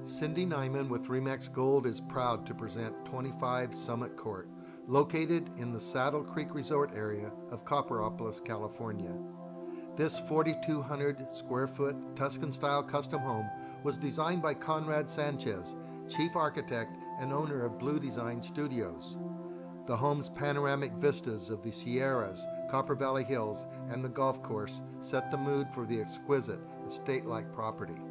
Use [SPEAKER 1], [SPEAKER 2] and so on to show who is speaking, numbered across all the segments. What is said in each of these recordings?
[SPEAKER 1] Cindy Nyman with Remax Gold is proud to present 25 Summit Court, located in the Saddle Creek Resort area of Copperopolis, California. This 4,200 square foot Tuscan-style custom home was designed by Conrad Sanchez, chief architect and owner of Blue Design Studios. The home's panoramic vistas of the Sierras, Copper Valley Hills, and the golf course set the mood for the exquisite, estate-like property.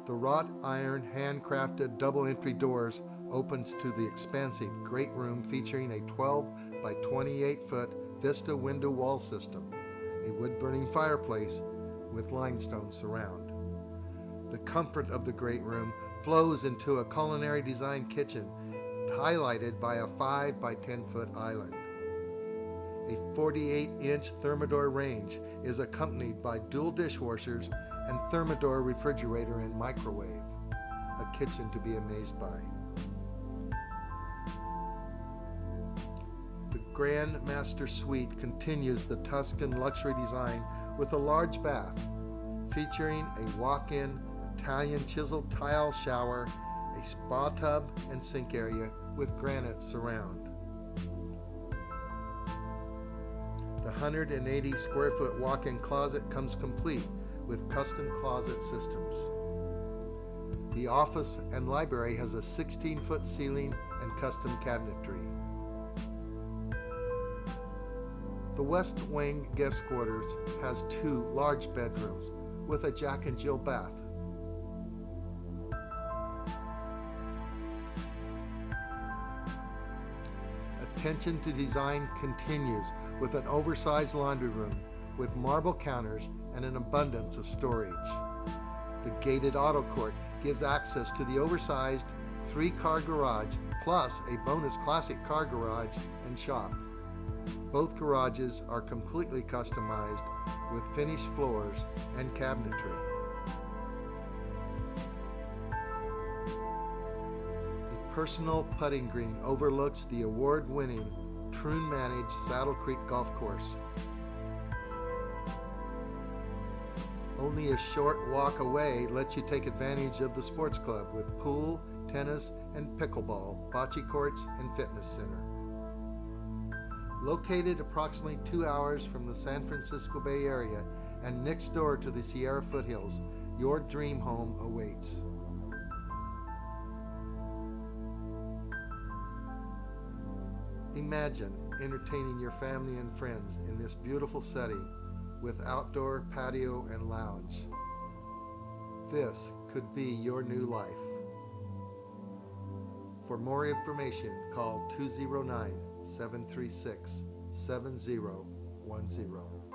[SPEAKER 1] The wrought iron handcrafted double-entry doors opens to the expansive great room featuring a 12 by 28 foot vista window wall system, a wood-burning fireplace with limestone surround. The comfort of the great room flows into a culinary design kitchen highlighted by a 5 by 10 foot island. A 48-inch Thermador range is accompanied by dual dishwashers and Thermador refrigerator and microwave, a kitchen to be amazed by. The Grand Master Suite continues the Tuscan luxury design with a large bath, featuring a walk-in Italian chiseled tile shower, a spa tub and sink area with granite surround. The 180 square foot walk-in closet comes complete with custom closet systems. The office and library has a 16-foot ceiling and custom cabinetry. The West Wing guest quarters has 2 large bedrooms with a Jack and Jill bath. Attention to design continues with an oversized laundry room with marble counters and an abundance of storage. The gated auto court gives access to the oversized 3-car garage plus a bonus classic car garage and shop. Both garages are completely customized with finished floors and cabinetry. A personal putting green overlooks the award-winning Troon-managed Saddle Creek Golf Course. Only a short walk away lets you take advantage of the sports club with pool, tennis, and pickleball, bocce courts, and fitness center. Located approximately 2 hours from the San Francisco Bay Area and next door to the Sierra foothills, your dream home awaits. Imagine entertaining your family and friends in this beautiful setting with outdoor patio and lounge. This could be your new life. For more information, call 209-736-7010.